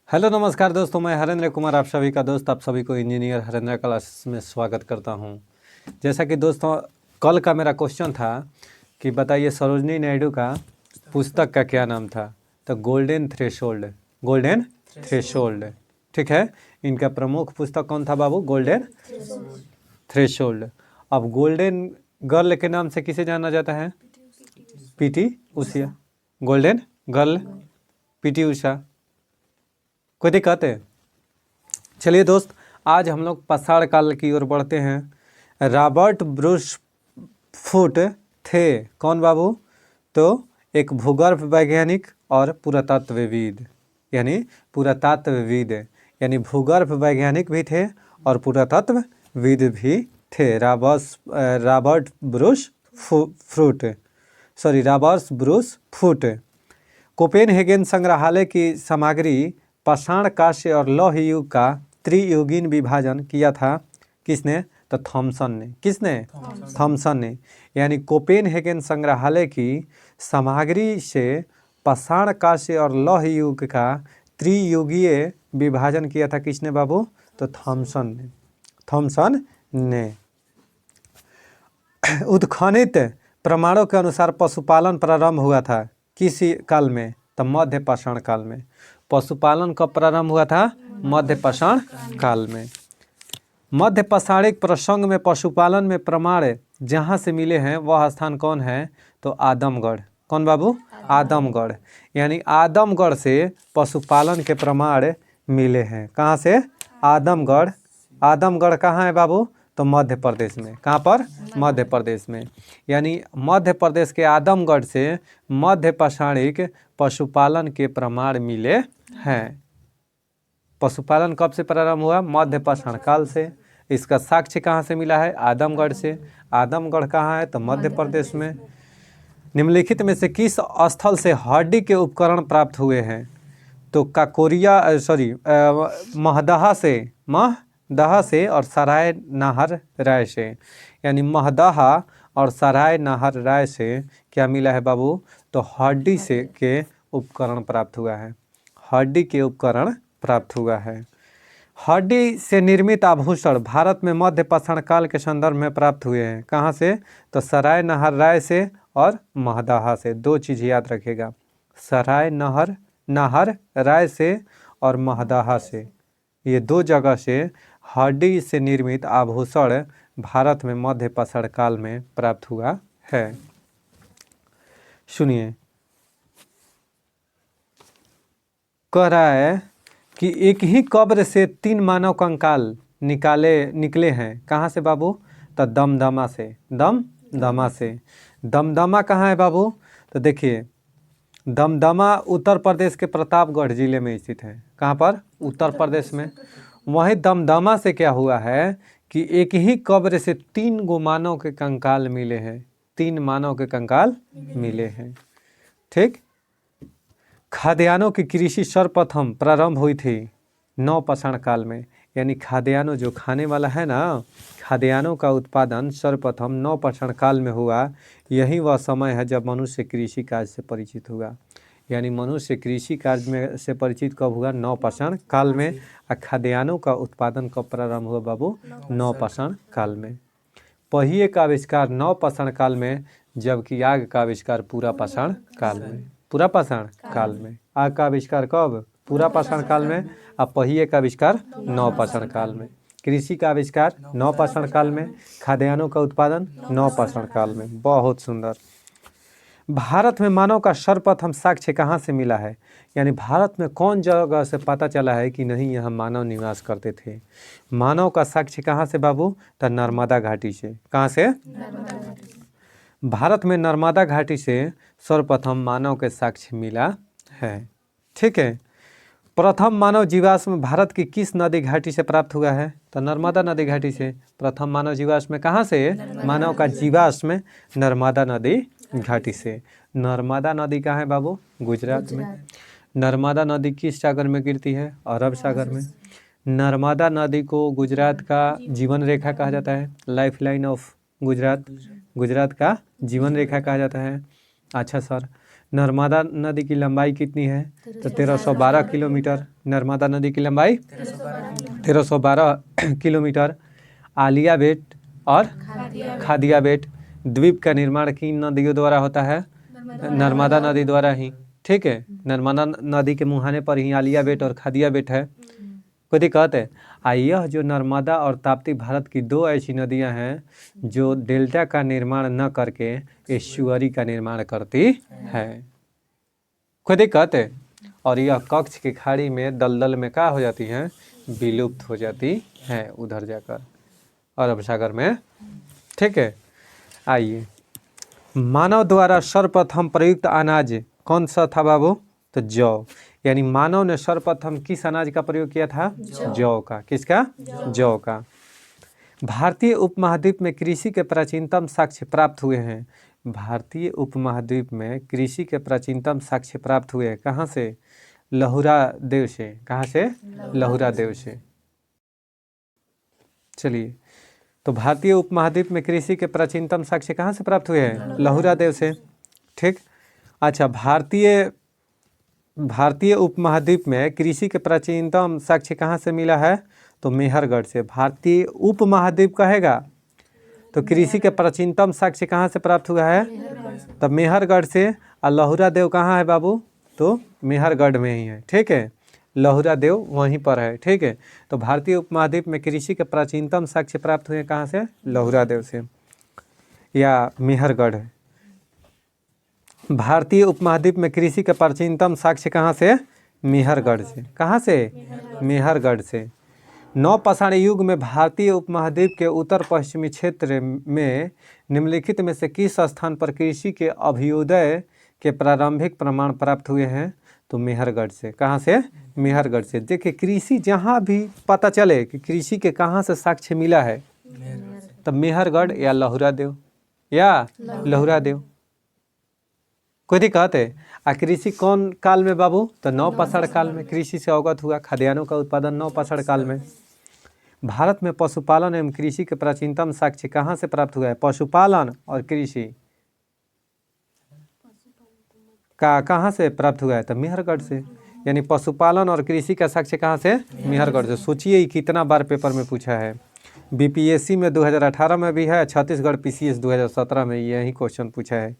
Hello नमस्कार दोस्तों, मैं हरेंद्र कुमार आप सभी का दोस्त, आप सभी को इंजीनियर हरेंद्र क्लासेस में स्वागत करता हूं। जैसा कि दोस्तों कल का मेरा क्वेश्चन था कि बताइए सरोजनी नायडू का पुस्तक का क्या नाम था, तो गोल्डन थ्रेशोल्ड। गोल्डन थ्रेशोल्ड, ठीक है। इनका प्रमुख पुस्तक कौन था बाबू? Golden threshold. अब गोल्डन गर्ल के नाम से किसे जाना जाता है? PT Usha. Golden girl PT Usha. कोई दिक्कत है? चलिए दोस्त, आज हम लोग पाषाण काल की ओर बढ़ते हैं। रॉबर्ट ब्रूस फुट थे कौन बाबू? तो एक भूगर्भ वैज्ञानिक और पुरातत्वविद, यानी भूगर्भ वैज्ञानिक भी थे और पुरातत्वविद भी थे। Robert Bruce foot. कोपेनहेगन संग्रहालय की सामग्री पाषाण, कांस्य और लौह युग का त्रियुगीन विभाजन किया था किसने? तो थॉमसन ने। किसने? थॉमसन ने। यानी कोपेनहेगन संग्रहालय की सामग्री से पाषाण, कांस्य और लौह युग का त्रियुगीय विभाजन किया था किसने बाबू? तो थॉमसन ने। उत्खनित प्रमाणों के अनुसार पशुपालन प्रारंभ हुआ था किस काल में? तो मध्य पाषाण काल में। पशुपालन कब प्रारंभ हुआ था? मध्य पाषाण काल में। मध्य पाषाणिक प्रसंग में पशुपालन में प्रमाण जहाँ से मिले हैं वह स्थान कौन है? तो आदमगढ़। कौन बाबू? आदमगढ़। यानी आदमगढ़ से पशुपालन के प्रमाण मिले हैं। कहाँ से? आदमगढ़। आदमगढ़ कहाँ है बाबू? तो मध्य प्रदेश में। कहाँ पर? मध्य प्रदेश में। यानी मध्य प्रदेश के आदमगढ़ से मध्य पाषाणिक पशुपालन के प्रमाण मिले हैं। पशुपालन कब से प्रारंभ हुआ? मध्य पाषाण काल से। इसका साक्ष्य कहाँ से मिला है? आदमगढ़ से। आदमगढ़ कहाँ है? तो मध्य प्रदेश में। निम्नलिखित में से किस स्थल से हड्डी के उपकरण प्राप्त हुए हैं? तो महदहा से और सराय नाहर राय से। यानी महदहा और सराय नाहर राय से क्या मिला है बाबू? तो हड्डी से के उपकरण प्राप्त हुआ है। हड्डी के उपकरण प्राप्त हुआ है। हड्डी से निर्मित आभूषण भारत में मध्य पाषाण काल के संदर्भ में प्राप्त हुए हैं। कहाँ से? तो सराय नाहर राय से और महदहा से। दो चीज़ याद रखिएगा, सराय नाहर राय से और महदहा से। ये दो जगह से हड्डी से निर्मित आभूषण भारत में मध्य पाषाण काल में प्राप्त हुआ है। सुनिए, कह रहा है कि एक ही कब्र से 3 मानव कंकाल निकले हैं। कहाँ से बाबू? तो दमदमा से। दमदमा कहाँ है बाबू? तो देखिए, दमदमा उत्तर प्रदेश के प्रतापगढ़ जिले में स्थित है। कहाँ पर? उत्तर प्रदेश में। वहीं दमदमा से क्या हुआ है कि एक ही कब्र से 3 गो मानव के कंकाल मिले हैं। 3 मानव के कंकाल मिले हैं, ठीक। खाद्यान्नों की कृषि सर्वप्रथम प्रारंभ हुई थी नवपाषाण काल में। यानी खाद्यान्नों जो खाने वाला है ना, खाद्यान्नों का उत्पादन सर्वप्रथम नवपाषाण काल में हुआ। यही वह समय है जब मनुष्य कृषि कार्य से परिचित हुआ। यानी मनुष्य कृषि कार्य में से परिचित कब हुआ? नवपाषाण काल में। और खाद्यान्नों का उत्पादन कब प्रारंभ हुआ बाबू? नवपाषाण काल में। पहिए का आविष्कार नवपाषाण काल में, जबकि आग का आविष्कार पूरा पाषाण काल में। पूरा पाषाण काल में। आग का आविष्कार कब? पूरा पाषाण काल में। और पहिए का आविष्कार नवपाषाण काल में। कृषि का आविष्कार नवपाषाण काल में। खाद्यान्नों का उत्पादन नवपाषाण काल में। बहुत सुंदर। भारत में मानव का सर्वप्रथम साक्ष्य कहाँ से मिला है? यानी भारत में कौन जगह से पता चला है कि नहीं यहाँ मानव निवास करते थे? मानव का साक्ष्य कहाँ से बाबू? तो नर्मदा घाटी से। कहाँ से? भारत में नर्मदा घाटी से सर्वप्रथम मानव के साक्ष्य मिला है, ठीक है। प्रथम मानव जीवाश्म भारत की किस नदी घाटी से प्राप्त हुआ है? तो नर्मदा नदी घाटी से। प्रथम मानव जीवाश्म कहाँ से? मानव का जीवाश्म नर्मदा नदी घाटी से। नर्मदा नदी कहाँ है बाबू? गुजरात में। नर्मदा नदी किस सागर में गिरती है? अरब सागर में। नर्मदा नदी को गुजरात का जीवन रेखा कहा जाता है, life line of Gujarat. Gujarat का जीवन रेखा कहा जाता है। अच्छा सर, नर्मदा नदी की लंबाई कितनी है? तो 1312 किलोमीटर। नर्मदा नदी की लंबाई 1312 किलोमीटर। आलिया बेट और खादिया बेट द्वीप का निर्माण किन नदियों द्वारा होता है? नर्मदा नदी द्वारा ही। ठीक है, नर्मदा नदी के मुहाने पर ही आलिया बेट और खादिया बेट है। कोई दिक्कत है? यह जो नर्मदा और ताप्ती भारत की दो ऐसी नदियां हैं जो डेल्टा का निर्माण न करके एस्चुअरी का निर्माण करती है। कोई दिक्कत है? और यह कच्छ की खाड़ी में दलदल में क्या हो जाती हैं? विलुप्त हो जाती हैं उधर जाकर अरब सागर में। ठीक है, आइए, मानव द्वारा सर्वप्रथम प्रयुक्त अनाज कौन सा था बाबू? तो जौ। यानी मानव ने सर्वप्रथम किस अनाज का प्रयोग किया था? जौ का। किसका? जौ का। भारतीय उपमहाद्वीप में कृषि के प्राचीनतम साक्ष्य प्राप्त हुए हैं। भारतीय उपमहाद्वीप में कृषि के प्राचीनतम साक्ष्य प्राप्त हुए हैं कहाँ से? लहुरा देव से। कहाँ से? लहुरा देव से। चलिए, तो भारतीय उपमहाद्वीप में कृषि के प्राचीनतम साक्ष्य कहाँ से प्राप्त हुए हैं? लहुरा देव से। ठीक। अच्छा, भारतीय उपमहाद्वीप में कृषि के प्राचीनतम साक्ष्य कहाँ से मिला है? तो मेहरगढ़ से। भारतीय उपमहाद्वीप कहेगा तो कृषि के प्राचीनतम साक्ष्य कहाँ से प्राप्त हुआ है? तो मेहरगढ़ से। और लहुरा देव कहाँ है बाबू? तो मेहरगढ़ में ही है। ठीक है, लहुरा देव वहीं पर है। ठीक है, तो भारतीय उपमहाद्वीप में कृषि के प्राचीनतम साक्ष्य प्राप्त हुए कहाँ से? लहुरा देव से या मेहरगढ़ है। भारतीय उपमहाद्वीप में कृषि के प्राचीनतम साक्ष्य कहाँ से? मेहरगढ़ से। कहाँ से? मेहरगढ़ से। नवपाषाण युग में भारतीय उपमहाद्वीप के उत्तर पश्चिमी क्षेत्र में निम्नलिखित में से किस स्थान पर कृषि के अभ्युदय के प्रारंभिक प्रमाण प्राप्त हुए हैं? तो मेहरगढ़ से। कहाँ से? मेहरगढ़ से। देखिए, कृषि जहाँ भी पता चले कि कृषि के कहाँ से साक्ष्य मिला है, तब मेहरगढ़ या लहुरा देव या लहुरा देव। कोई दिक्कत है? कृषि कौन काल में बाबू? तो नवपाषाण काल में कृषि से अवगत हुआ। खाद्यान्नों का उत्पादन नवपाषाण काल में। भारत में पशुपालन एवं कृषि के प्राचीनतम साक्ष्य कहाँ से प्राप्त हुआ है? पशुपालन और कृषि का कहाँ से प्राप्त हुआ है? तो मेहरगढ़ से। यानी पशुपालन और कृषि का साक्ष्य कहाँ से? मेहरगढ़ से। सोचिए कितना बार पेपर में पूछा है। बीपीएससी में 2018 में भी है, छत्तीसगढ़ पीसीएस 2017 में यही क्वेश्चन पूछा है।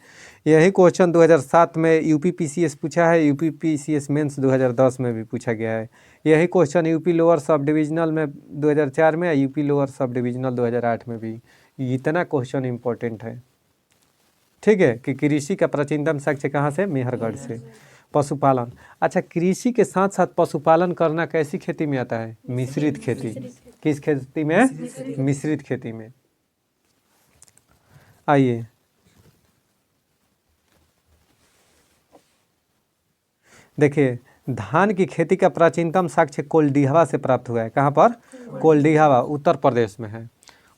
यही क्वेश्चन 2007 में यूपी पीसीएस पूछा है। यूपी पीसीएस मेंस 2010 में भी पूछा गया है। यही question UP lower sub divisional में 2004 में, यूपी लोअर सब डिविजनल 2008 में भी। इतना क्वेश्चन इंपॉर्टेंट है। ठीक है, कि कृषि का प्राचीनतम साक्ष्य कहाँ से? मेहरगढ़ से। पशुपालन। अच्छा, कृषि के साथ साथ पशुपालन करना कैसी खेती में आता है? मिश्रित खेती। किस खेती में? मिश्रित खेती में। आइए, देखिए, धान की खेती का प्राचीनतम साक्ष्य कोल्डिहवा से प्राप्त हुआ है। कहाँ पर? कोल्डिहवा उत्तर प्रदेश में है।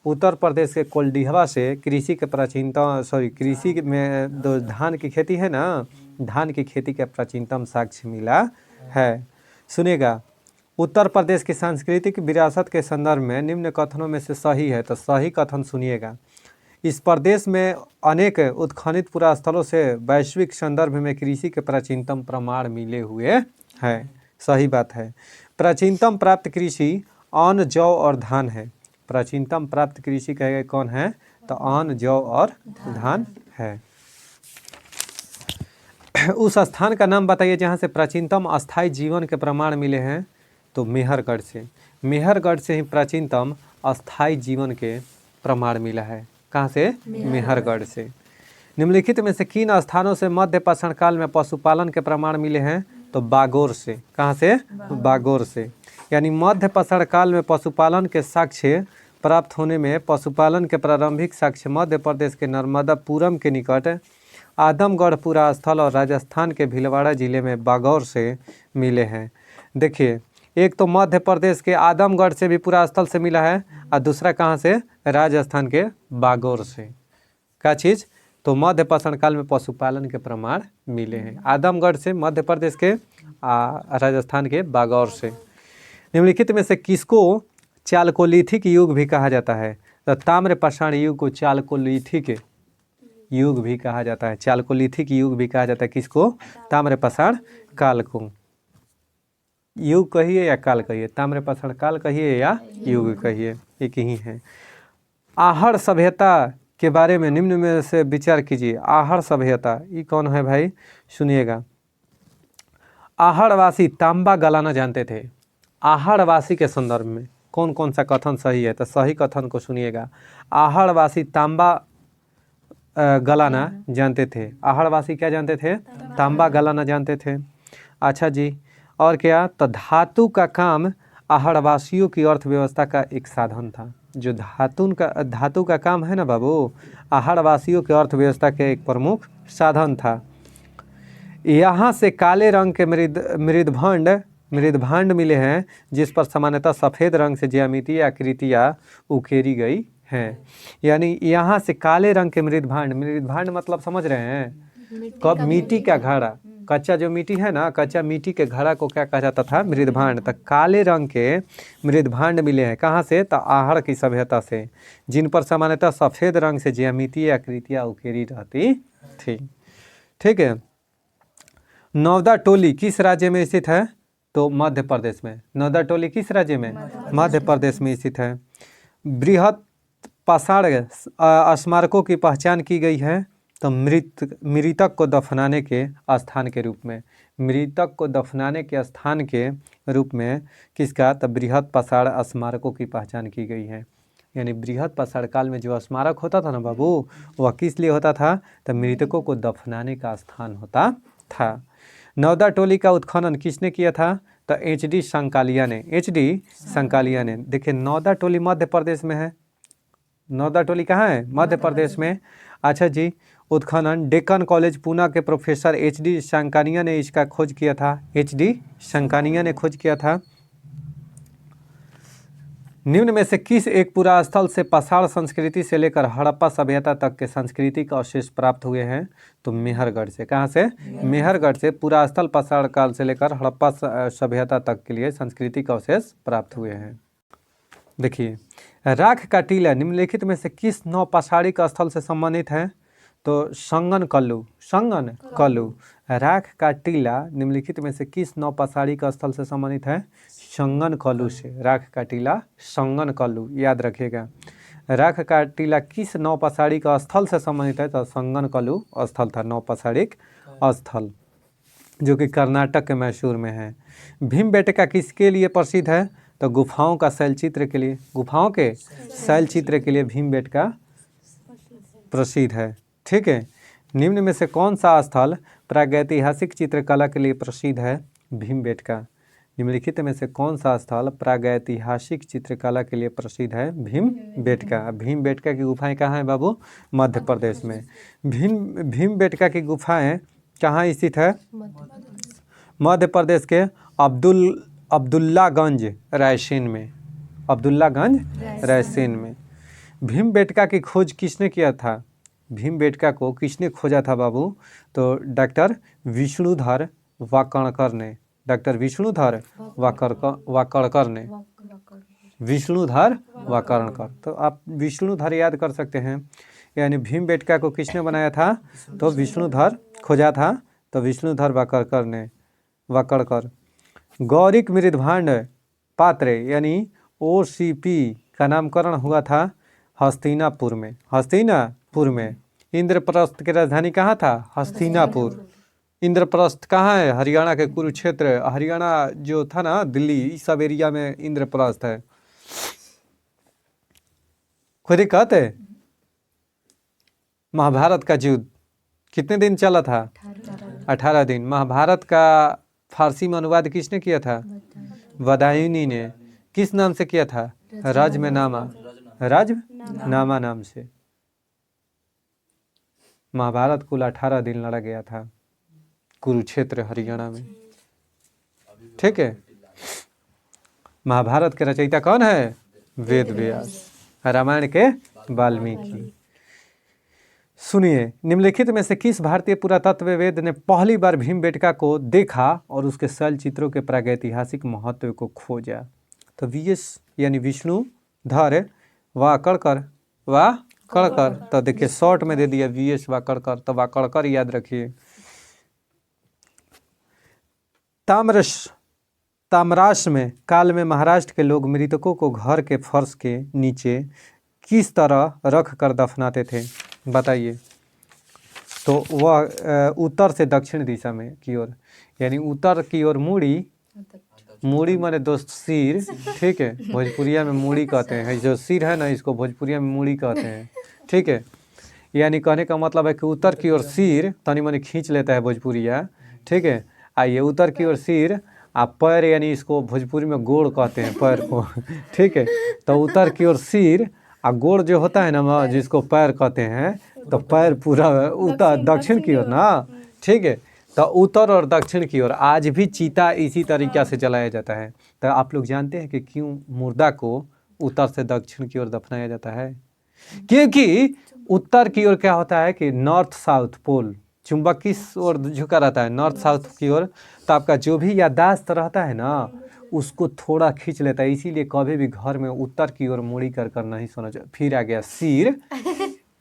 उत्तर प्रदेश के कोल्डिहवा से कृषि के प्राचीनतम कृषि में जो धान की खेती है ना, धान की खेती का प्राचीनतम साक्ष्य मिला है। सुनिएगा, उत्तर प्रदेश की सांस्कृतिक विरासत के संदर्भ में निम्न कथनों में से सही है, तो सही कथन सुनिएगा। इस प्रदेश में अनेक उत्खनित पुरास्थलों से वैश्विक संदर्भ में कृषि के प्राचीनतम प्रमाण मिले हुए हैं। सही बात है। प्राचीनतम प्राप्त कृषि अन्न, जौ और धान है। प्राचीनतम प्राप्त कृषि कहेगा कौन है? तो अन्न, जौ और धान है। उस स्थान का नाम बताइए जहाँ से प्राचीनतम अस्थायी जीवन के प्रमाण मिले हैं। तो मेहरगढ़ से। मेहरगढ़ से ही प्राचीनतम अस्थायी जीवन के प्रमाण मिला है। कहाँ से? मेहरगढ़ से। निम्नलिखित में से किन स्थानों से मध्य पाषाण काल में पशुपालन के प्रमाण मिले हैं? तो बागोर से। कहाँ से? बागोर से। यानी मध्य पाषाण काल में पशुपालन के साक्ष्य प्राप्त होने में पशुपालन के प्रारंभिक साक्ष्य मध्य प्रदेश के नर्मदापुरम के निकट आदमगढ़ पुरा स्थल और राजस्थान के भीलवाड़ा जिले में बागौर से मिले हैं। देखिए, एक तो मध्य प्रदेश के आदमगढ़ से भी पुरा स्थल से मिला है, और दूसरा कहाँ से? राजस्थान के बागौर से। क्या चीज़? तो मध्य पाषाण काल में पशुपालन के प्रमाण मिले हैं आदमगढ़ से, मध्य प्रदेश के, राजस्थान के बागौर से। निम्नलिखित में से किसको चालकोलिथिक युग भी कहा जाता है? तो ताम्र पाषाण युग को चालकोलिथिक युग भी कहा जाता है, चालकोलिथिक युग भी कहा जाता है। किसको? ताम्रपाषाण काल को। युग कहिए या काल कहिए, ताम्रपाषाण काल कहिए या युग कहिए, एक ही है। आहड़ सभ्यता के बारे में निम्न में से विचार कीजिए। आहड़ सभ्यता ये कौन है भाई? सुनिएगा। आहड़वासी तांबा गलाना जानते थे। आहड़वासी के संदर्भ में कौन कौन सा कथन सही है? तो सही कथन को सुनिएगा। आहड़वासी तांबा गलाना जानते थे। आहड़वासी क्या जानते थे? तांबा गलाना जानते थे। अच्छा जी, और क्या? तो धातु का काम आहड़वासियों की अर्थव्यवस्था का एक साधन था। जो धातु का काम है ना बाबू, आहड़वासियों की अर्थव्यवस्था के एक प्रमुख साधन था। यहाँ से काले रंग के मृदभांड मिले हैं, जिस पर सामान्यतः सफ़ेद रंग से ज्यामितीय आकृतियाँ उकेरी गई हैं। यानी यहाँ से काले रंग के मृदभांड मतलब समझ रहे हैं? कब? मिट्टी का घड़ा, कच्चा जो मिट्टी है ना, कच्चा मिट्टी के घड़ा को क्या कहा जाता था? मृदभांड। तो काले रंग के मृदभांड मिले हैं कहाँ से? तो आहड़ की सभ्यता से, जिन पर सामान्यतः सफ़ेद रंग से ज्यामितीय आकृतियाँ उकेरी रहती थी। ठीक है। नौदा टोली किस राज्य में स्थित है? तो मध्य प्रदेश में। नौदा टोली किस राज्य में? मध्य प्रदेश में स्थित है। बृहत पाषाण स्मारकों की पहचान की गई है। तो मृतक को दफनाने के स्थान के रूप में, मृतक को दफनाने के स्थान के रूप में किसका? तो बृहत पाषाण स्मारकों की पहचान की गई है। यानी बृहत पाषाण काल में जो स्मारक होता था ना बाबू, वह किस लिए होता था? तो मृतकों को दफनाने का स्थान होता था। नौदा टोली का उत्खनन किसने किया था? तो HD संकालिया ने। HD संकालिया ने। देखिए नौदा टोली मध्य प्रदेश में है। नौदा टोली कहाँ है? मध्य प्रदेश में। अच्छा जी, उत्खनन डेक्कन कॉलेज पूना के प्रोफेसर HD संकानिया ने इसका खोज किया था। HD संकानिया ने खोज किया था। निम्न में से किस एक पुरास्थल से पाषाण संस्कृति से लेकर हड़प्पा सभ्यता तक के सांस्कृतिक अवशेष प्राप्त हुए हैं? तो मेहरगढ़ से। कहाँ से? मेहरगढ़ से पुरास्थल पाषाण काल से लेकर हड़प्पा सभ्यता तक के लिए सांस्कृतिक अवशेष प्राप्त हुए हैं। देखिए, राख का टीला निम्नलिखित में से किस नौपाषाणिक स्थल से संबंधित है? तो संगन कल्लू। राख का टीला निम्नलिखित में से किस नौपाषाणिक स्थल से संबंधित है? संगन कल्लू से। राख का टीला संगन कल्लू, याद रखिएगा। राख का टीला किस नौपाषाणिक स्थल से संबंधित है? तो संगन कल्लू स्थल था, नौपाषाणिक स्थल, जो कि कर्नाटक के मैसूर में है। भीमबेटका किसके लिए प्रसिद्ध है? तो गुफाओं का शैलचित्र के लिए। गुफाओं के शैलचित्र के लिए भीमबेटका प्रसिद्ध है। ठीक है। निम्न में से कौन सा स्थल प्रागैतिहासिक चित्रकला के लिए प्रसिद्ध है? भीमबेटका। निम्नलिखित में से कौन सा स्थल प्रागैतिहासिक चित्रकला के लिए प्रसिद्ध है? भीमबेटका। भीमबेटका की गुफाएं कहाँ हैं बाबू? मध्य प्रदेश में। भीमबेटका की गुफाएं कहाँ स्थित है? मध्य प्रदेश के अब्दुल्लागंज रायसेन में। अब्दुल्लागंज रायसेन में। भीमबेटका की खोज किसने किया था? भीमबेटका को किसने खोजा था बाबू? तो डॉक्टर विष्णुधर वाकणकर ने। डॉक्टर विष्णुधर वाकणकर ने। विष्णुधर वाकणकर। तो आप विष्णुधर याद कर सकते हैं। यानी भीमबेटका को किसने बनाया था? तो विष्णुधर खोजा था, तो विष्णुधर वाकणकर। गौरिक मृदभांड पात्र यानी OCP का नामकरण हुआ था हस्तिनापुर में। इंद्रप्रस्थ की राजधानी कहाँ था? हस्तिनापुर। इंद्रप्रस्थ कहाँ है? हरियाणा के कुरुक्षेत्र, हरियाणा जो था ना, दिल्ली, इस सब एरिया में इंद्रप्रस्थ है। कोई दिक्कत है? महाभारत का युद्ध कितने दिन चला था? 18 दिन। महाभारत का फारसी में अनुवाद किसने किया था? बदायूनी ने। किस नाम से किया था? राजनामा नाम से। महाभारत कुल 18 दिन लड़ा गया था कुरुक्षेत्र हरियाणा में। ठीक है। महाभारत के रचयिता कौन है? वेद व्यास। रामायण के वाल्मीकि। सुनिए, निम्नलिखित में से किस भारतीय पुरातत्ववेद ने पहली बार भीमबेटका को देखा और उसके शैलचित्रों के प्रागैतिहासिक महत्व को खोजा? तो VS यानी विष्णुधर वाकणकर कड़कर। तो देखिए शॉर्ट में दे दिया VS वाकड़कर, तो वाकड़कर याद रखिए। ताम्राश्र में काल में महाराष्ट्र के लोग मृतकों को घर के फर्श के नीचे किस तरह रख कर दफनाते थे, बताइए। तो वह उत्तर से दक्षिण दिशा में की ओर, यानी उत्तर की ओर मूड़ी माने दोस्त सिर, ठीक है, भोजपुरिया में मूड़ी कहते हैं, जो सिर है ना इसको भोजपुरिया में मूड़ी कहते हैं, ठीक है। यानी कहने का मतलब है कि उत्तर की ओर सिर तनी मनी खींच लेता है भोजपुरिया, ठीक है। आइए उत्तर की ओर सिर, आप पैर यानी इसको भोजपुरी में गोड़ कहते हैं पैर को, ठीक है। तो उत्तर की ओर सिर और गोड़ जो होता है ना जिसको पैर कहते हैं, तो पैर पूरा उत्तर दक्षिण की ओर ना, ठीक है। तो उत्तर और दक्षिण की ओर आज भी चीता इसी तरीक़ा से जलाया जाता है। तो आप लोग जानते हैं कि क्यों मुर्दा को उत्तर से दक्षिण की ओर दफनाया जाता है? क्योंकि उत्तर की ओर क्या होता है कि नॉर्थ साउथ पोल, चुंबक किस ओर झुका रहता है, नॉर्थ साउथ की ओर। तो आपका जो भी याददाश्त रहता है ना उसको थोड़ा खींच लेता है, इसीलिए कभी भी घर में उत्तर की ओर मुड़ी कर नहीं सोना चाहिए। फिर आ गया सिर,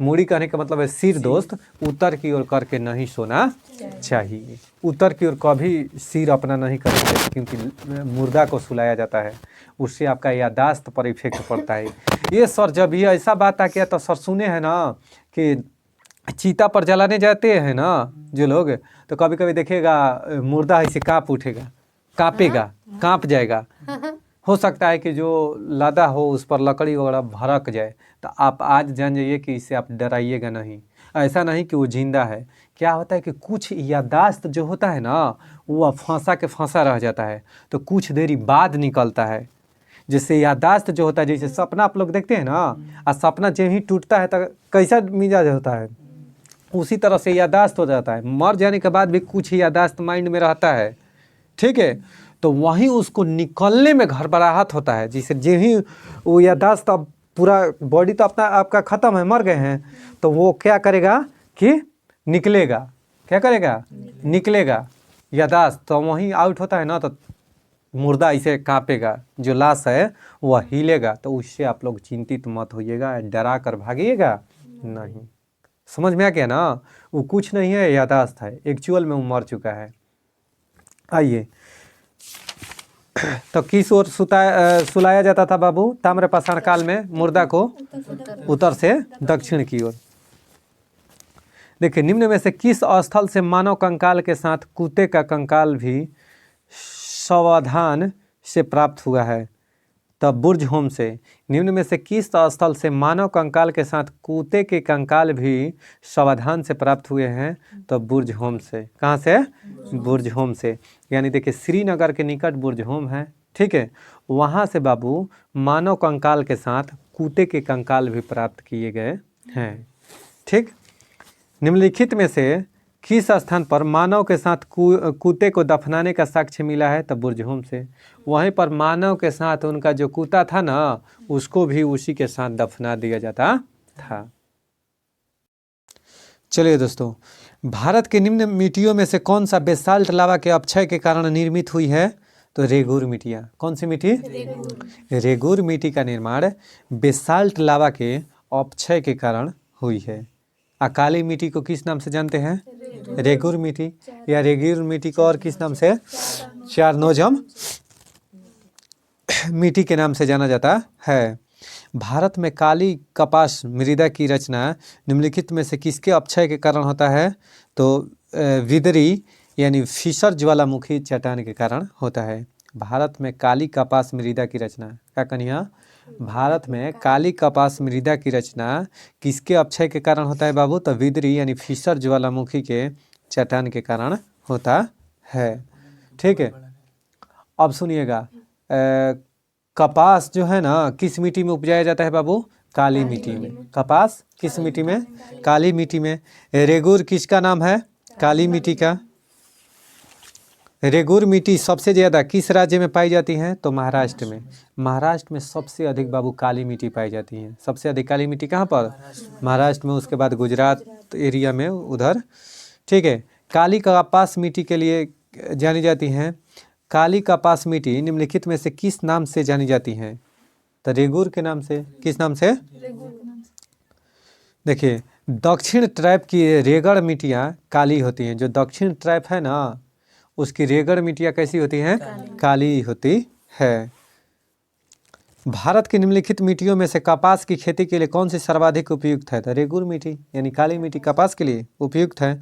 मुड़ी कहने का मतलब है सिर दोस्त, उत्तर की ओर करके नहीं सोना चाहिए। उत्तर की ओर कभी सिर अपना नहीं करना चाहिए, क्योंकि मुर्दा को सुलाया जाता है, उससे आपका याददाश्त पर इफेक्ट पड़ता है। ये सर जब ये ऐसा बात आ गया तो सर सुने हैं ना कि चीता पर जलाने जाते हैं ना जो लोग, तो कभी कभी देखिएगा मुर्दा ऐसे काँप उठेगा, काँपेगा, काँप जाएगा। हो सकता है कि जो लादा हो उस पर लकड़ी वगैरह भड़क जाए। तो आप आज जान जाइए कि इससे आप डराइएगा नहीं, ऐसा नहीं कि वो जिंदा है। क्या होता है कि कुछ याददाश्त जो होता है ना वो फंसा के फंसा रह जाता है, तो कुछ देरी बाद निकलता है। जैसे याददाश्त जो होता है, जैसे सपना आप लोग देखते हैं ना, और सपना जब ही टूटता है तो कैसा मिजाज होता है, उसी तरह से याददाश्त हो जाता है। मर जाने के बाद भी कुछ याददाश्त माइंड में रहता है, ठीक है। तो वहीं उसको निकलने में घबराहट होता है। जैसे जो ही वो याददाश्त, अब पूरा बॉडी तो अपना आपका ख़त्म है, मर गए हैं, तो वो क्या करेगा कि निकलेगा। क्या करेगा? निकलेगा याददाश्त। तो वहीं आउट होता है ना, तो मुर्दा इसे काँपेगा, जो लाश है वह हिलेगा। तो उससे आप लोग चिंतित मत होइएगा, डरा कर भागिएगा नहीं। समझ में आ गया ना? वो कुछ नहीं है, याददाश्त है, एक्चुअल में वो मर चुका है। आइए, तो किस ओर सुलाया जाता था बाबू ताम्रपाषाण काल में मुर्दा को? उत्तर से दक्षिण की ओर। देखिए, निम्न में से किस स्थल से मानव कंकाल के साथ कुत्ते का कंकाल भी सावधान से प्राप्त हुआ है? तब बुर्ज होम से। निम्न में से किस स्थल से मानव कंकाल के साथ कुत्ते के कंकाल भी सावधान से प्राप्त हुए हैं? तो बुर्ज होम से। कहाँ से? बुर्ज होम से। यानी देखिए श्रीनगर के निकट बुर्ज होम है, ठीक है। वहाँ से बाबू मानव कंकाल के साथ कुत्ते के कंकाल भी प्राप्त किए गए हैं, ठीक। निम्नलिखित में से किस स्थान पर मानव के साथ कुत्ते को दफनाने का साक्ष्य मिला है? तब बुर्ज होम से। वहीं पर मानव के साथ उनका जो कुत्ता था ना उसको भी उसी के साथ दफना दिया जाता था। चलिए दोस्तों, भारत के निम्न मिट्टियों में से कौन सा बेसाल्ट लावा के अपक्षय के कारण निर्मित हुई है? तो रेगुर मिट्टियाँ। कौन सी मिट्टी? रेगुर मिट्टी का निर्माण बेसाल्ट लावा के अपक्षय के कारण हुई है। काली मिट्टी को किस नाम से जानते हैं? रेगुर मिट्टी, या रेगुर मिट्टी को और किस नाम से? चारनोजम मिट्टी के नाम से जाना जाता है। भारत में काली कपास मृदा की रचना निम्नलिखित में से किसके अपक्षय के कारण होता है? तो विदरी यानी फिशर ज्वालामुखी चट्टान के कारण होता है। भारत में काली कपास मृदा की रचना, क्या कन्या? भारत में काली कपास मृदा की रचना किसके अपक्षय के कारण होता है बाबू? तो विदरी यानी फिशर ज्वालामुखी के चट्टान के कारण होता है, ठीक है। अब सुनिएगा, कपास जो है ना किस मिट्टी में उपजाया जाता है बाबू? काली मिट्टी में। कपास किस मिट्टी में? काली मिट्टी में। रेगुर किसका नाम है? काली मिट्टी का। रेगुर मिट्टी सबसे ज़्यादा किस राज्य में पाई जाती है? तो महाराष्ट्र में। महाराष्ट्र में सबसे अधिक बाबू काली मिट्टी पाई जाती है। सबसे अधिक काली मिट्टी कहाँ पर? महाराष्ट्र में। उसके बाद गुजरात एरिया में उधर, ठीक है। काली कपास मिट्टी के लिए जानी जाती हैं। काली कपास मिट्टी निम्नलिखित में से किस नाम से जानी जाती हैं? तो रेगुर के नाम से। किस नाम से? देखिए दक्षिण ट्रैप की रेगड़ मिट्टियाँ काली होती हैं। जो दक्षिण ट्रैप है ना उसकी रेगड़ मिट्टियाँ कैसी होती हैं? काली होती है। भारत की निम्नलिखित मिट्टियों में से कपास की खेती के लिए कौन सी सर्वाधिक उपयुक्त है? तो रेगुर मिट्टी यानी काली मिट्टी कपास के लिए उपयुक्त है।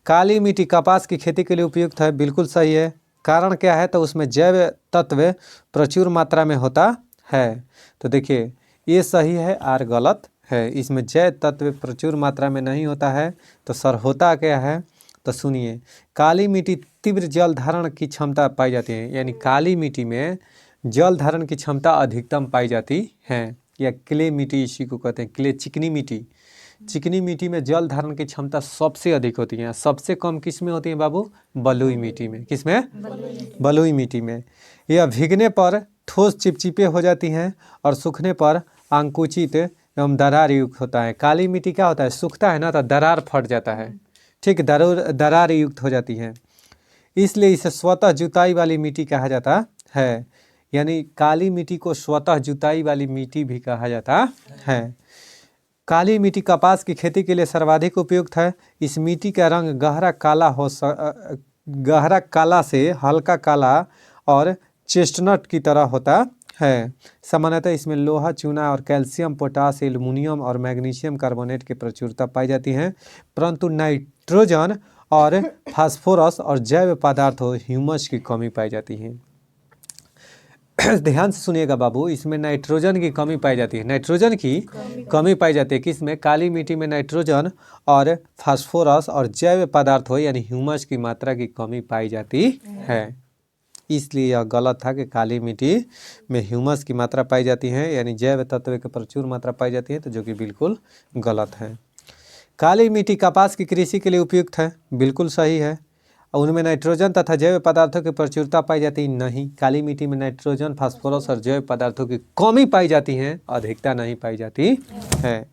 काली मिट्टी कपास की खेती के लिए उपयुक्त है, बिल्कुल सही है। कारण क्या है? तो उसमें जैव तत्व प्रचुर मात्रा में होता है। तो देखिए ये सही है और गलत है। इसमें जैव तत्व प्रचुर मात्रा में नहीं होता है। तो सर होता क्या है? तो सुनिए, काली मिट्टी तीव्र जल धारण की क्षमता पाई जाती है, यानी काली मिट्टी में जल धारण की क्षमता अधिकतम पाई जाती है। या क्ले मिट्टी इसी को कहते हैं, क्ले चिकनी मिट्टी। चिकनी मिट्टी में जल धारण की क्षमता सबसे अधिक होती है। सबसे कम किस में होती है बाबू? बलुई मिट्टी में। किस में? बलुई मिट्टी में। यह भीगने पर ठोस चिपचिपे हो जाती हैं और सूखने पर अंकुचित एवं दरार युक्त होता है। काली मिट्टी क्या होता है? सूखता है ना तो दरार फट जाता है, ठीक, दरार युक्त हो जाती है। इसलिए इसे स्वतः जुताई वाली मिट्टी कहा जाता है। यानी काली मिट्टी को स्वतः जुताई वाली मिट्टी भी कहा जाता है। काली मिट्टी कपास की खेती के लिए सर्वाधिक उपयुक्त है। इस मिट्टी का रंग गहरा काला से हल्का काला और चेस्टनट की तरह होता है। सामान्यतः इसमें लोहा, चूना और कैल्शियम, पोटास, एल्युमिनियम और मैग्नीशियम कार्बोनेट की प्रचुरता पाई जाती है, परंतु नाइट्रोजन और फास्फोरस और जैव पदार्थों ह्यूमस की कमी पाई जाती है। ध्यान से सुनिएगा बाबू, इसमें नाइट्रोजन की कमी पाई जाती है। नाइट्रोजन की कमी पाई जाती है किसमें? काली मिट्टी में नाइट्रोजन और फास्फोरस और जैव पदार्थों यानी ह्यूमस की मात्रा की कमी पाई जाती है। इसलिए यह गलत था कि काली मिट्टी में ह्यूमस की मात्रा पाई जाती है, यानी जैव तत्व की प्रचुर मात्रा पाई जाती है, तो जो कि बिल्कुल गलत है। काली मिट्टी कपास की कृषि के लिए उपयुक्त है, बिल्कुल सही है। और उनमें नाइट्रोजन तथा जैव पदार्थों की प्रचुरता पाई जाती नहीं। काली मिट्टी में नाइट्रोजन, फास्फोरस और जैव पदार्थों की कमी पाई जाती है, अधिकता नहीं पाई जाती है।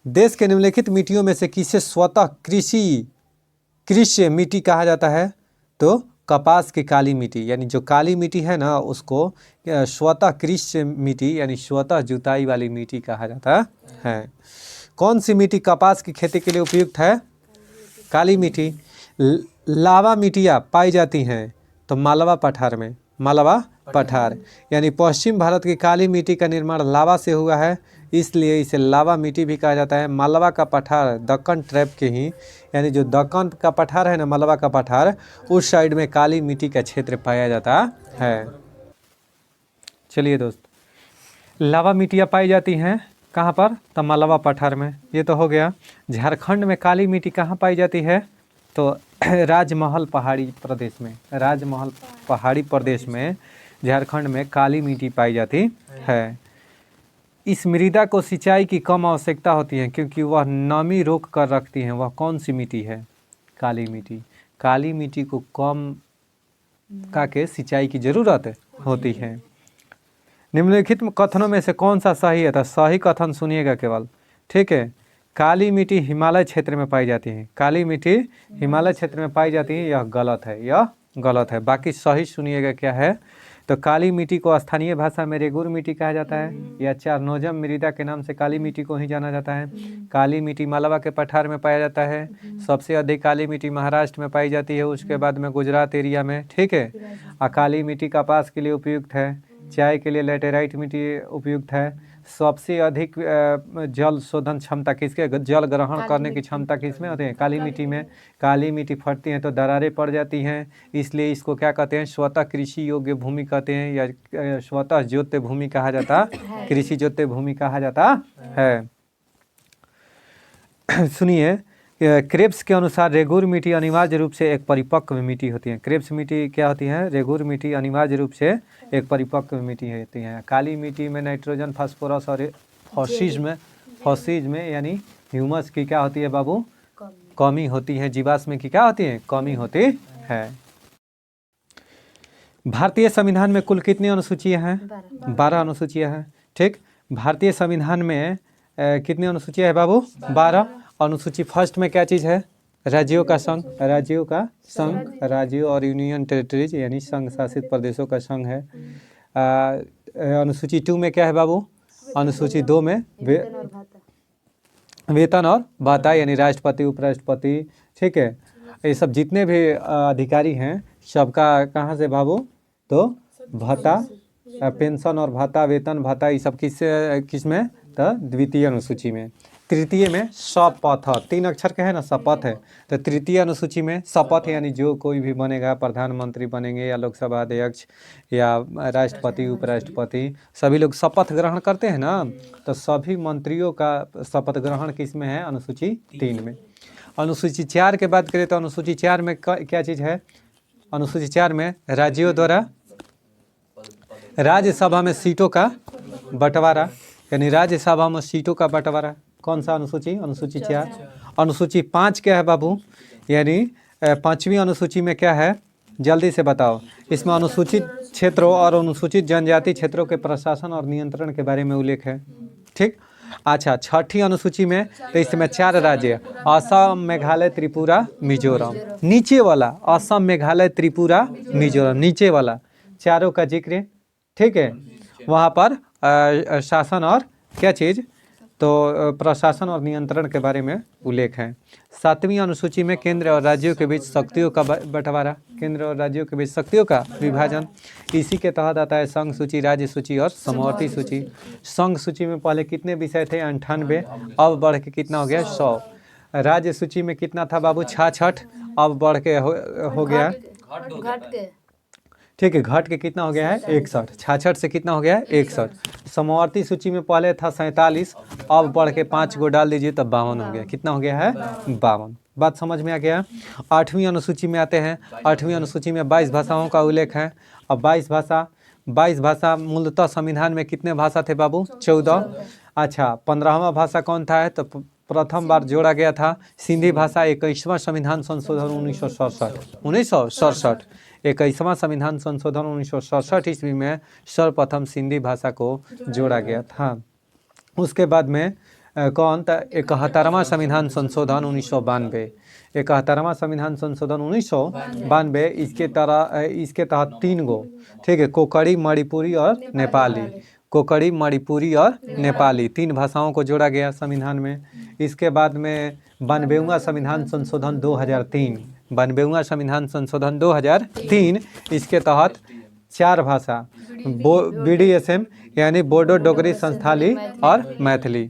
देश के निम्नलिखित मिट्टियों में से किसे स्वतः कृषि मिट्टी कहा जाता है? तो कपास की काली मिट्टी, यानी जो काली मिट्टी है ना उसको स्वतः कृषि मिट्टी यानी स्वतः जुताई वाली मिट्टी कहा जाता है। कौन सी मिट्टी कपास की खेती के लिए उपयुक्त है? काली मिट्टी। लावा मिट्टियाँ पाई जाती हैं तो मालवा पठार में। मालवा पठार यानी पश्चिम भारत की काली मिट्टी का निर्माण लावा से हुआ है, इसलिए इसे लावा मिट्टी भी कहा जाता है। मालवा का पठार दक्कन ट्रैप के ही, यानी जो दक्कन का पठार है ना, मालवा का पठार, उस साइड में काली मिट्टी का क्षेत्र पाया जाता है। चलिए दोस्त, लावा मिट्टियाँ पाई जाती हैं कहाँ पर? तो मालवा पठार में। ये तो हो गया। झारखंड में काली मिट्टी कहाँ पाई जाती है? तो राजमहल पहाड़ी प्रदेश में। राजमहल पहाड़ी प्रदेश में झारखंड में काली मिट्टी पाई जाती है। इस मृदा को सिंचाई की कम आवश्यकता होती है क्योंकि वह नमी रोक कर रखती है। वह कौन सी मिट्टी है? काली मिट्टी। काली मिट्टी को कम के सिंचाई की जरूरत होती है। निम्नलिखित कथनों में से कौन सा सही है? तो सही कथन सुनिएगा केवल, ठीक है। काली मिट्टी हिमालय क्षेत्र में पाई जाती है। काली मिट्टी हिमालय क्षेत्र में पाई जाती है, यह गलत है, यह गलत है। बाकी सही सुनिएगा क्या है? तो काली मिट्टी को स्थानीय भाषा में रेगुर मिट्टी कहा जाता है, या चारनोजम मृदा के नाम से काली मिट्टी को ही जाना जाता है। काली मिट्टी मालवा के पठार में पाया जाता है। सबसे अधिक काली मिट्टी महाराष्ट्र में पाई जाती है, उसके बाद में गुजरात एरिया में, ठीक है। काली मिट्टी कपास के लिए उपयुक्त है। चाय के लिए लैटेराइट मिट्टी उपयुक्त है। सबसे अधिक जल शोधन क्षमता किसके? जल ग्रहण करने की क्षमता किसमें होती है? काली मिट्टी में। काली मिट्टी फटती हैं तो दरारें पड़ जाती हैं, इसलिए इसको क्या कहते हैं? स्वतः कृषि योग्य भूमि कहते हैं, या स्वतः जोत्य भूमि कहा जाता, कृषि जोत्य भूमि कहा जाता है। सुनिए, क्रेब्स के अनुसार रेगुर मिट्टी अनिवार्य रूप से एक परिपक्व मिट्टी होती है। क्रेब्स मिट्टी क्या होती है? रेगुर मिट्टी अनिवार्य रूप से एक परिपक्व मिट्टी होती है। काली मिट्टी में नाइट्रोजन, फास्फोरस और फॉसिज में यानी ह्यूमस की क्या होती है बाबू? कमी होती है। जीवाश्म की क्या होती है? कमी होती है। भारतीय संविधान में कुल कितनी अनुसूचियां हैं? 12 अनुसूचियां हैं, ठीक। भारतीय संविधान में कितनी अनुसूचियां है बाबू? 12 अनुसूची। फर्स्ट में क्या चीज़ है? राज्यों का संघ। राज्यों का संघ, राज्यों और यूनियन टेरिटरीज यानी संघ शासित प्रदेशों का संघ है। अनुसूची 2 में क्या है बाबू? अनुसूची 2 में वेतन और भत्ता, यानी राष्ट्रपति, उपराष्ट्रपति, ठीक है, ये सब जितने भी अधिकारी हैं सबका कहाँ से बाबू, तो भत्ता, पेंशन और भत्ता, वेतन भत्ता, ये सब किस में, तो द्वितीय अनुसूची में। तृतीय में शपथ, 3 अक्षर का है ना, शपथ है, तो तृतीय अनुसूची में शपथ यानी जो कोई भी बनेगा, प्रधानमंत्री बनेंगे या लोकसभा अध्यक्ष या राष्ट्रपति, उपराष्ट्रपति, सभी लोग शपथ ग्रहण करते हैं ना, तो सभी मंत्रियों का शपथ ग्रहण किस में है, अनुसूची 3 में। अनुसूची 4 के बात करें तो अनुसूची 4 में क्या चीज़ है, अनुसूची 4 में राज्यों द्वारा राज्यसभा में सीटों का बंटवारा, यानी राज्यसभा में सीटों का बंटवारा। कौन सा अनुसूची, अनुसूची 4। अनुसूची 5 क्या है बाबू, यानी 5वीं अनुसूची में क्या है, जल्दी से बताओ। इसमें अनुसूचित क्षेत्रों और अनुसूचित जनजाति क्षेत्रों के प्रशासन और नियंत्रण के बारे में उल्लेख है, ठीक। अच्छा, 6ठी अनुसूची में तो इसमें 4 राज्य, असम, मेघालय, त्रिपुरा, मिजोरम। नीचे वाला असम, मेघालय, त्रिपुरा, मिजोरम, नीचे वाला चारों का जिक्र, ठीक है। वहाँ पर शासन और क्या चीज़, तो प्रशासन और नियंत्रण के बारे में उल्लेख है। 7वीं अनुसूची में केंद्र और राज्यों के बीच शक्तियों का बंटवारा, केंद्र और राज्यों के बीच शक्तियों का विभाजन। इसी के तहत आता है संघ सूची, राज्य सूची और समवर्ती सूची। संघ सूची में पहले कितने विषय थे, 98, अब बढ़ के कितना हो गया, 100। राज्य सूची में कितना था बाबू, 66, अब बढ़ के हो गया, ठीक है, घट के कितना हो गया है, 61। 66 से कितना हो गया है, 61। समवर्ती सूची में पहले था 47, अब बढ़ के 5 को डाल दीजिए तब 52 हो गया। कितना हो गया है, 52। बात समझ में आ गया। 8वीं अनुसूची में आते हैं। 8वीं अनुसूची में 22 भाषाओं का उल्लेख है। अब 22 भाषा मूलतः संविधान में कितने भाषा थे बाबू, 14। अच्छा, 15वां भाषा कौन था है, तो प्रथम बार जोड़ा गया था सिंधी भाषा। 21वां संविधान संशोधन 1967 21वां संविधान संशोधन 1967 ईस्वी में सर्वप्रथम सिंधी भाषा को जोड़ा गया था। उसके बाद में कौन था, 71वां संविधान संशोधन 1992। 71वां संविधान संशोधन 1992, इसके तहत 3 गो, ठीक है, कोकड़ी, मणिपुरी और नेपाली, कोकड़ी, मणिपुरी और नेपाली 3 भाषाओं को जोड़ा गया संविधान में। इसके बाद में 92वां संविधान संशोधन 2003, 92वां संविधान संशोधन 2003, इसके तहत 4 भाषा, BDSM यानी बोडो डोगरी संस्थाली और मैथिली,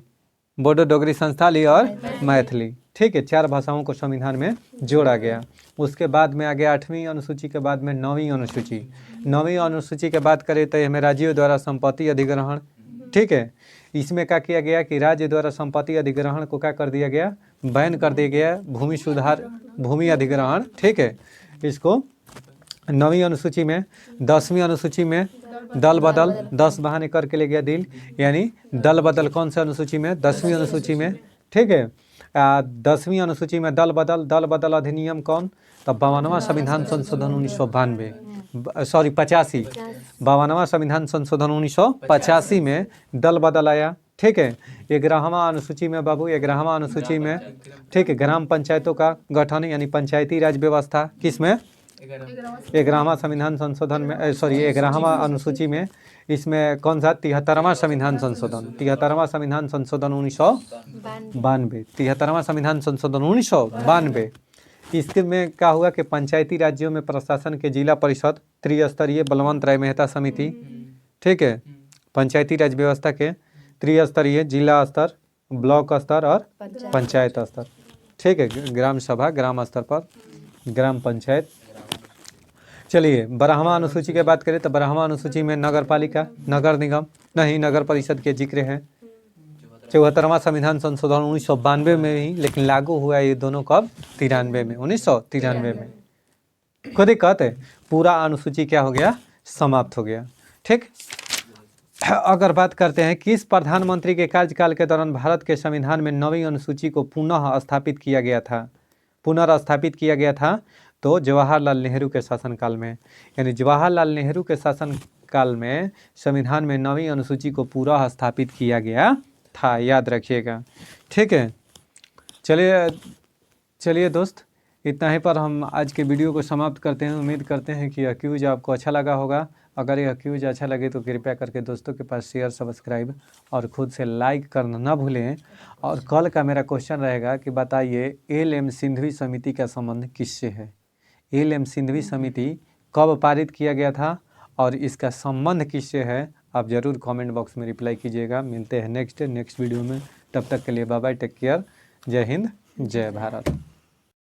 बोडो डोगरी संस्थाली और मैथिली, ठीक है, 4 भाषाओं को संविधान में जोड़ा गया। उसके बाद में आ गया 8वीं अनुसूची के बाद में 9वीं अनुसूची। 9वीं अनुसूची के बात करें तो हमें राज्यों द्वारा संपत्ति अधिग्रहण, ठीक है। इसमें क्या किया गया कि राज्य द्वारा संपत्ति अधिग्रहण को क्या कर दिया गया, बैन कर दिया गया, भूमि सुधार, भूमि अधिग्रहण, ठीक है। इसको 9वीं अनुसूची में। 10वीं अनुसूची में दल बदल, 10 बहाने करके ले गया दिल, यानी दल बदल कौन सा अनुसूची में, 10वीं अनुसूची में, ठीक है। 10वीं अनुसूची में दल बदल अधिनियम कौन, तो 52वां संविधान संशोधन 1992, 85, 52वां संविधान संशोधन 1985 में दल बदल आया, ठीक है। 11वां अनुसूची में बाबू, 11वां अनुसूची में, ठीक है, ग्राम पंचायतों का गठन यानी पंचायती राज व्यवस्था किस में, 11वां संविधान संशोधन में, 11वां अनुसूची में। इसमेमें कौन सा, 73वां संविधान संशोधन, 73वां संविधान संशोधन 1992, 73वां संविधान संशोधन 1992। इसके में क्या हुआ कि पंचायती राज्यों में प्रशासन के जिला परिषद, त्रिस्तरीय बलवंत राय मेहता समिति, ठीक है, पंचायती राज व्यवस्था के त्रिस्तरीय, जिला स्तर, ब्लॉक स्तर और पंचायत स्तर, ठीक है, ग्राम सभा, ग्राम स्तर पर ग्राम पंचायत। चलिए 12वां अनुसूची की बात करें तो 12वां अनुसूची में नगर पालिका, नगर निगम नहीं, नगर परिषद के जिक्र है। 74वां संविधान संशोधन 1992 में ही, लेकिन लागू हुआ ये दोनों कब, 93 में, 1993 में। खुद ही कहते पूरा अनुसूची क्या हो गया, समाप्त हो गया, ठीक। अगर बात करते हैं किस प्रधानमंत्री के कार्यकाल के दौरान भारत के संविधान में 9वीं अनुसूची को पुनर्स्थापित किया गया था, तो जवाहरलाल नेहरू के शासनकाल में, यानी जवाहरलाल नेहरू के शासनकाल में संविधान में 9वीं अनुसूची को पूरा स्थापित किया गया था, याद रखिएगा, ठीक है। चलिए दोस्त, इतना ही पर हम आज के वीडियो को समाप्त करते हैं। उम्मीद करते हैं कि यह क्यूज आपको अच्छा लगा होगा। अगर यह क्यूज अच्छा लगे तो कृपया करके दोस्तों के पास शेयर, सब्सक्राइब और खुद से लाइक करना ना भूलें। और कल का मेरा क्वेश्चन रहेगा कि बताइए एल.एम. सिंघवी समिति का संबंध किससे है। एल.एम. सिंघवी समिति कब पारित किया गया था और इसका संबंध किससे है, आप ज़रूर कमेंट बॉक्स में रिप्लाई कीजिएगा। मिलते हैं नेक्स्ट वीडियो में, तब तक के लिए बाय बाय, टेक केयर, जय हिंद, जय भारत।